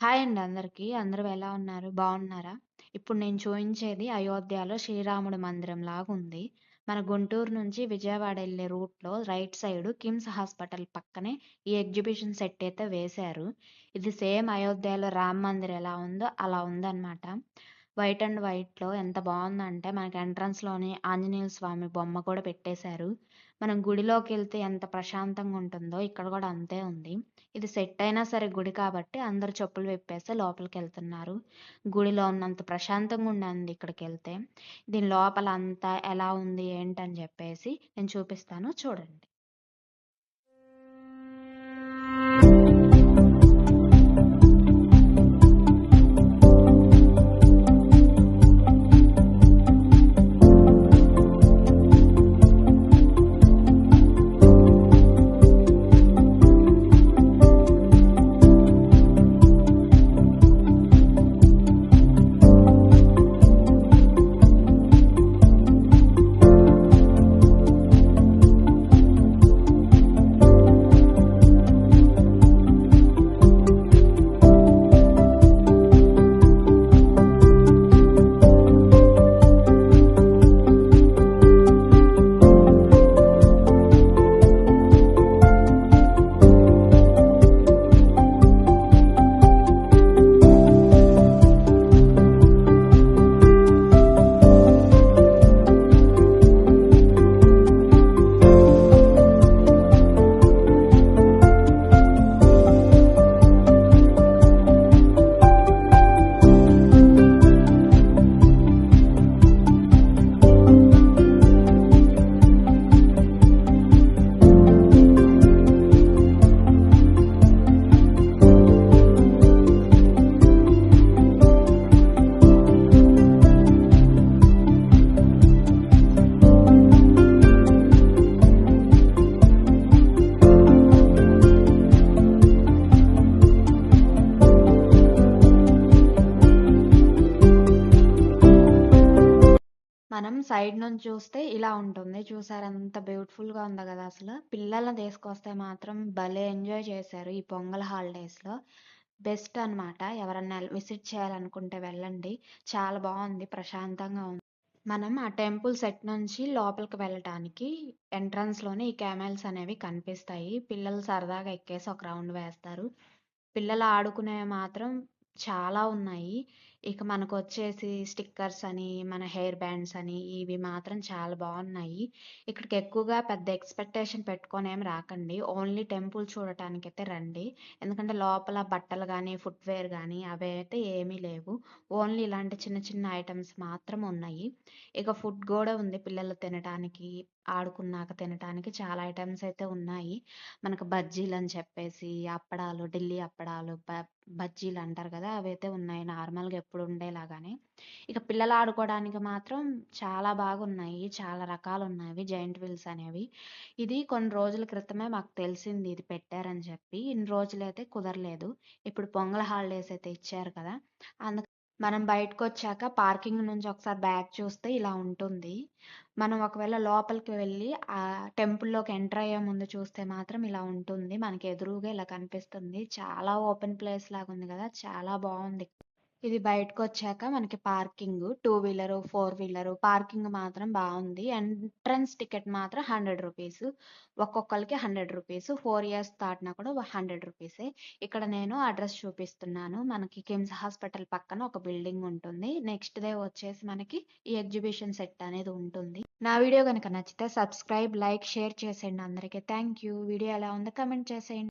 Hi అండి అందరికీ. అందరూ ఎలా ఉన్నారు? బావున్నారా? ఇప్పుడు నేను చూయించేది అయోధ్యలో శ్రీరాముడి మందిరం లాగుంది. మన గుంటూరు నుంచి విజయవాడ ఎళ్ళే రూట్‌లో రైట్ సైడు కిమ్స్ హాస్పిటల్ పక్కనే ఈ ఎగ్జిబిషన్ సెట్ అయితే వేశారు. ఇది సేమ్ అయోధ్యలో రామ మందిర్ ఎలా ఉందో అలా ఉందనమాట. వైట్ అండ్ వైట్‌లో ఎంత బావుందంటే మనకి ఎంట్రన్స్‌లోనే ఆంజనేయ స్వామి బొమ్మ కూడా పెట్టేశారు. మనం గుడిలోకెళ్తే ఎంత ప్రశాంతంగా ఉంటుందో ఇక్కడ కూడా అంతే ఉంది. ఇది సెట్ అయినా సరే గుడి కాబట్టి అందరూ చెప్పులు విప్పేసి లోపలికెళ్తున్నారు. గుడిలో ఉన్నంత ప్రశాంతంగా ఉందండి ఇక్కడికెళ్తే. దీని లోపల అంతా ఎలా ఉంది ఏంటని జెప్పేసి నేను చూపిస్తాను చూడండి. మనం సైడ్ నుంచి చూస్తే ఇలా ఉంటుంది. చూసారా ఎంత బ్యూటిఫుల్‌గా ఉందో గదా అసలు. పిల్లల్ని తీసుకొస్తే మాత్రం భలే ఎంజాయ్ చేశారు ఈ పొంగల్ హాలిడేస్‌లో. బెస్ట్ అనమాట. ఎవరన్నా విజిట్ చేయాలనుకుంటే వెళ్ళండి. చాలా బావుంది. ప్రశాంతంగా ఉంది. మనం ఆ టెంపుల్ సెట్ నుంచి లోపలికి వెళ్ళటానికి ఎంట్రన్స్‌లోనే ఈ కెమెల్స్ అనేవి కనిపిస్తాయి. పిల్లలు సరదాగా ఎక్కేసి ఒక రౌండ్ వేస్తారు. పిల్లలు ఆడుకునేవి మాత్రం చాలా ఉన్నాయి. ఇక మనకొచ్చేసి స్టిక్కర్స్ అని, మన హెయిర్ బ్యాండ్స్ అని ఇవి మాత్రం చాలా బావున్నాయి. ఇక్కడికి ఎక్కువగా పెద్ద ఎక్స్‌పెక్టేషన్ పెట్టుకొనేమి రాకండి. ఓన్లీ టెంపుల్ చూడటానికైతే రండి. ఎందుకంటే లోపల బట్టలు గానీ, ఫుట్‌వేర్ గానీ అవైతే ఏమీ లేవు. ఓన్లీ ఇలాంటి చిన్న చిన్న ఐటెమ్స్ మాత్రం ఉన్నాయి. ఇక ఫుడ్ గూడా ఉంది పిల్లలు తినటానికి, ఆడుకున్నాక తినటానికి చాలా ఐటెమ్స్ అయితే ఉన్నాయి. మనకు బజ్జీలని చెప్పేసి, అప్పడాలు, ఢిల్లీ అప్పడాలు, బజ్జీలంటారు గదా! అవైతే ఉన్నాయి నార్మల్‌గా ఎప్పుడు ఉండేలాగానే. ఇక పిల్లలు ఆడుకోవడానికి మాత్రం చాలా బాగున్నాయి. చాలా రకాలున్నవి జెయింట్ వీల్స్ అనేవి. ఇది కొన్ని రోజుల క్రితమే మాకు తెలిసింది ఇది పెట్టారని చెప్పి. ఇన్ని రోజులైతే కుదరలేదు. ఇప్పుడు పొంగల్ హాలిడేస్ అయితే ఇచ్చారు కదా! మనం బయటకొచ్చాక పార్కింగ్ నుంచి ఒకసారి బ్యాక్ చూస్తే ఇలా ఉంటుంది. మనం ఒకవేళ లోపలికి వెళ్ళి టెంపుల్‌లోకి ఎంటర్ అయ్యే ముందు చూస్తే మాత్రం ఇలా ఉంటుంది. మనకి ఎదురుగా ఇలా కనిపిస్తుంది. చాలా ఓపెన్ ప్లేస్ లాగుంది గదా! చాలా బావుంది. ఇది బయటకొచ్చాక మనకి parking. Two wheeler, four wheeler parking మాత్రం బావుంది. ఎంట్రన్స్ టికెట్ మాత్రం రూ. 100. ఒక్కొక్కళ్ళకి రూ. 100. 4 ఇయర్స్ దాటినా కూడా రూ. 100. ఇక్కడ నేను అడ్రెస్ చూపిస్తున్నాను. మనకి కిమ్స్ హాస్పిటల్ పక్కన ఒక బిల్డింగ్ ఉంటుంది. నెక్స్ట్ డే వచ్చేసి మనకి ఈ ఎగ్జిబిషన్ సెట్ అనేది ఉంటుంది. నా వీడియో గనక నచ్చితే సబ్స్క్రైబ్, లైక్, షేర్ చేసేయండి అందరికి. Thank you. వీడియో ఎలా ఉందో కామెంట్ చేసేయండి.